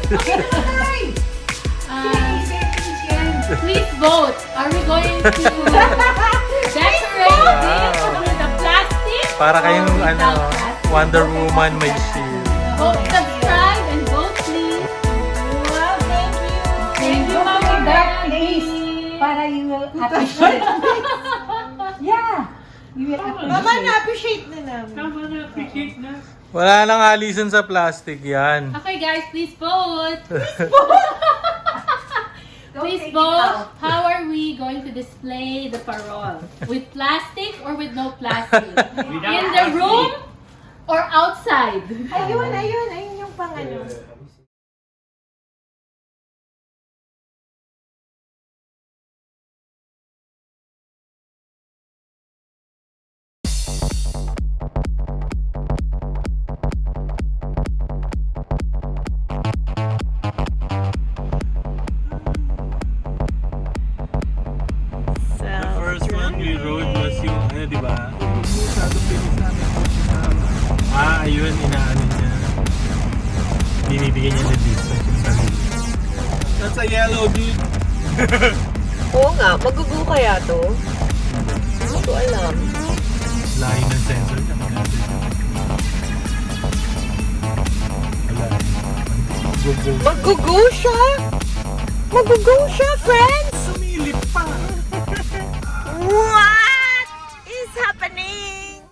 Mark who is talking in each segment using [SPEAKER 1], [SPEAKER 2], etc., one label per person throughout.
[SPEAKER 1] Please vote. Are we going to decorate this with the plastic?
[SPEAKER 2] Para kayong
[SPEAKER 1] or without
[SPEAKER 2] ano,
[SPEAKER 1] plastic?
[SPEAKER 2] Wonder Woman may shield.
[SPEAKER 1] Vote, subscribe, and vote, please.
[SPEAKER 3] Wow, thank you.
[SPEAKER 1] Thank you,
[SPEAKER 3] Go to
[SPEAKER 1] Mama
[SPEAKER 3] that
[SPEAKER 1] Randy.
[SPEAKER 3] place para you will appreciate. Yeah. You will appreciate.
[SPEAKER 4] Mama, na-appreciate na namin.
[SPEAKER 2] Wala nang alisan sa plastic yan.
[SPEAKER 1] Okay, guys, please vote.
[SPEAKER 3] Don't
[SPEAKER 1] Please
[SPEAKER 3] take it
[SPEAKER 1] vote.
[SPEAKER 3] out.
[SPEAKER 1] How are we going to display the parole? With plastic or with no plastic? In the room or outside?
[SPEAKER 4] Ayun yung pangano.
[SPEAKER 2] The first one we rode was yung ano, di ba? Ayun, inaano niya. Binibigyan niya na distance yung sarili. That's a yellow, dude.
[SPEAKER 4] Oo nga, magugo kaya to? Hindi ko alam.
[SPEAKER 2] Layo ng sensor niya. Wala. Gugu.
[SPEAKER 4] Magugo siya? Magugo siya, friends?
[SPEAKER 2] Sumilip pa.
[SPEAKER 4] What is happening?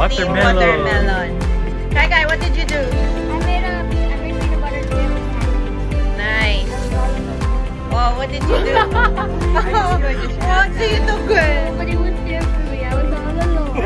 [SPEAKER 2] Watermelon.
[SPEAKER 4] Watermelon. Kai, what did you do?
[SPEAKER 5] I made peanut butter jelly sandwich.
[SPEAKER 4] Nice. Oh, what did you do? What did you do, girl?
[SPEAKER 5] Nobody was there for me. I was all alone.